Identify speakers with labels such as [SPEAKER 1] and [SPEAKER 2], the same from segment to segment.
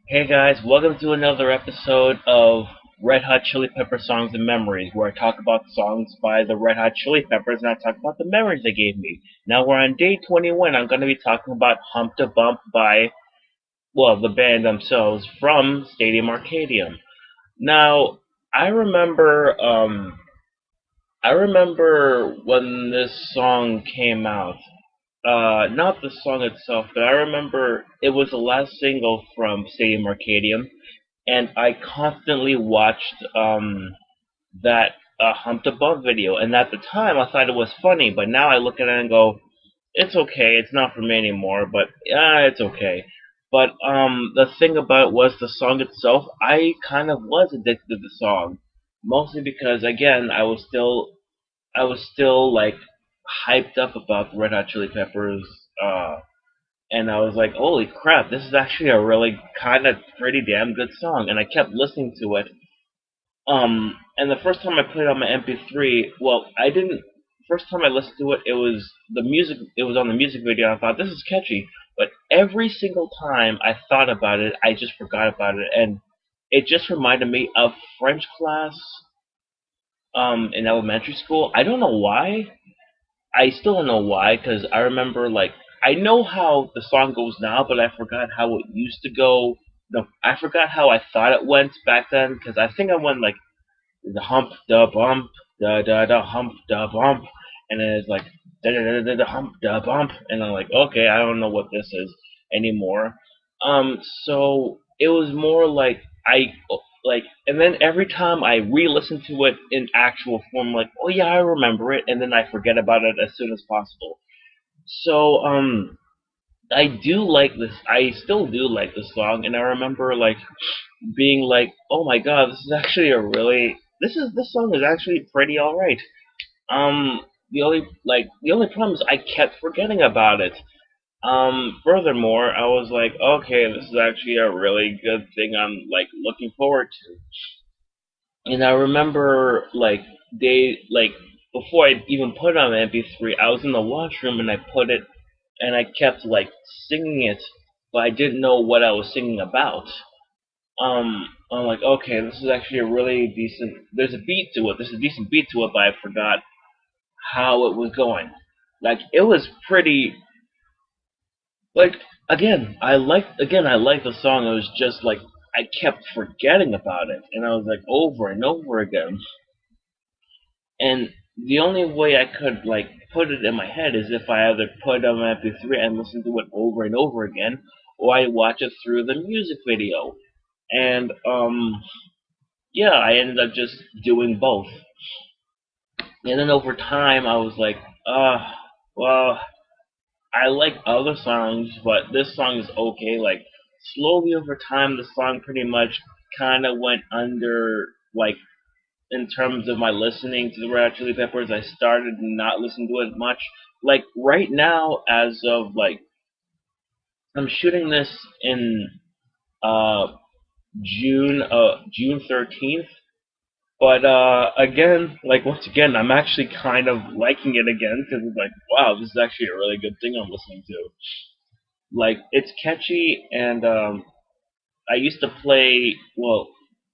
[SPEAKER 1] Hey guys, welcome to another episode of Red Hot Chili Pepper Songs and Memories, where I talk about songs by the Red Hot Chili Peppers and I talk about the memories they gave me. Now we're on day 21. I'm going to be talking about Hump to Bump by, well, the band themselves from Stadium Arcadium. Now, I remember, I remember when this song came out. Not the song itself, but I remember it was the last single from Stadium Arcadium, and I constantly watched that Hump to Bump video. And at the time, I thought it was funny, but now I look at it and go, it's okay. It's not for me anymore, but it's okay. But the thing about it was the song itself. I kind of was addicted to the song, mostly because again, I was still like hyped up about the Red Hot Chili Peppers. And I was like, holy crap, this is actually a really kind of pretty damn good song. And I kept listening to it. And the first time I put it on my MP3, well, I didn't. First time I listened to it, it was the music. It was on the music video. And I thought this is catchy, but every single time I thought about it, I just forgot about it, and it just reminded me of French class in elementary school. I don't know why. I still don't know why, because I remember like I know how the song goes now, but I forgot how it used to go. No, I forgot how I thought it went back then, because I think I went like the hump, the bump, the hump, the bump, and then it's like the hump, the bump, and I'm like, okay, I don't know what this is anymore. So it was more like and then every time I re-listen to it in actual form, like, oh yeah, I remember it, and then I forget about it as soon as possible. So I do like this. I still do like this song, and I remember like being like, "Oh my god, this song is actually pretty all right." The only problem is I kept forgetting about it. Furthermore, I was like, "Okay, this is actually a really good thing. I'm like looking forward to." And I remember like before I even put it on MP3, I was in the washroom and I put it and I kept like singing it, but I didn't know what I was singing about. I'm like, okay, this is actually a really decent. There's a beat to it. There's a decent beat to it, but I forgot how it was going. Like it was pretty. Like I liked the song. It was just like I kept forgetting about it, and I was like over and over again. And the only way I could like put it in my head is if I either put it on my MP3 and listen to it over and over again, or I watch it through the music video. And yeah, I ended up just doing both. And then over time, I was like, well, I like other songs, but this song is okay. Like, slowly over time, the song pretty much kind of went under, like, in terms of my listening to the Red Hot Chili Peppers. I started not listening to it much. Like, right now, as of, like, I'm shooting this in, uh, June 13th. But again, like once again, I'm actually kind of liking it again because it's like, wow, this is actually a really good thing I'm listening to. Like it's catchy, and I used to play. Well,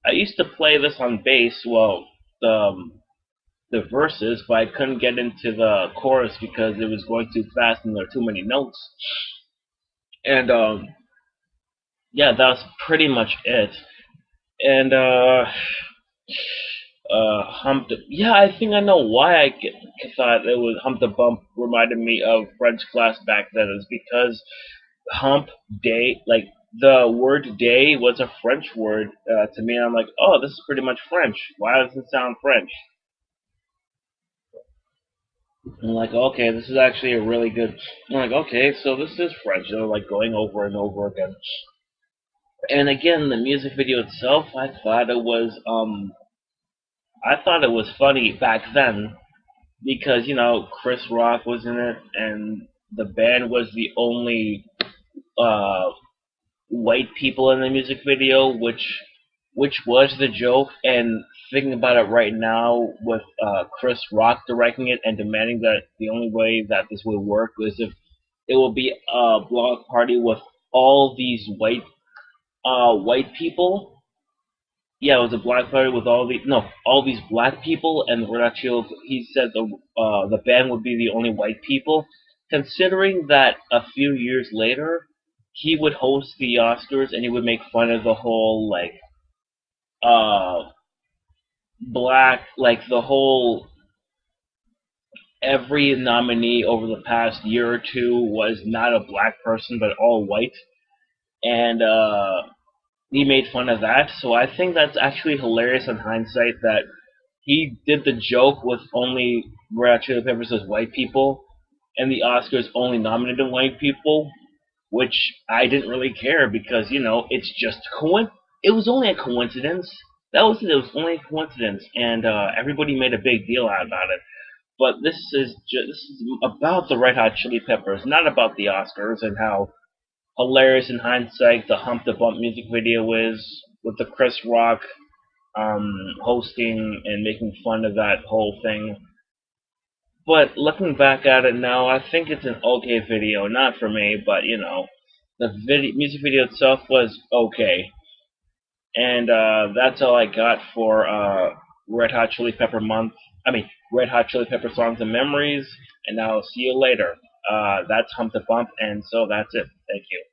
[SPEAKER 1] I used to play this on bass. Well, the verses, but I couldn't get into the chorus because it was going too fast and there were too many notes. And yeah, that was pretty much it. And Hump. Yeah, I think I know why thought it was Hump the Bump reminded me of French class back then. Is because Hump Day, like the word day was a French word to me. And I'm like, oh, this is pretty much French. Why does it sound French? And I'm like, okay, this is actually a really good. I'm like, okay, so this is French. You know, like going over and over again. And again, the music video itself, I thought it was funny back then because Chris Rock was in it, and the band was the only uh, white people in the music video, which was the joke. And thinking about it right now, with Chris Rock directing it and demanding that the only way that this would work is if it will be a block party with all these white white people. Yeah, it was a black party with all these black people, and Red Hot Chili. He said the band would be the only white people. Considering that a few years later, he would host the Oscars and he would make fun of the whole uh the whole every nominee over the past year or two was not a black person but all white, and he made fun of that. So I think that's actually hilarious in hindsight that he did the joke with only Red Hot Chili Peppers as white people, and the Oscars only nominated white people, which I didn't really care because it's just it was only a coincidence. That was it. It was only a coincidence, and everybody made a big deal out about it. But this is about the Red Hot Chili Peppers, not about the Oscars and how hilarious in hindsight the Hump the Bump music video is with the Chris Rock hosting and making fun of that whole thing. But looking back at it now, I think it's an okay video. Not for me, but the music video itself was okay. And that's all I got for Red Hot Chili Pepper month. I mean, Red Hot Chili Pepper songs and memories. And I'll see you later. That's Hump the Bump, and so that's it. Thank you.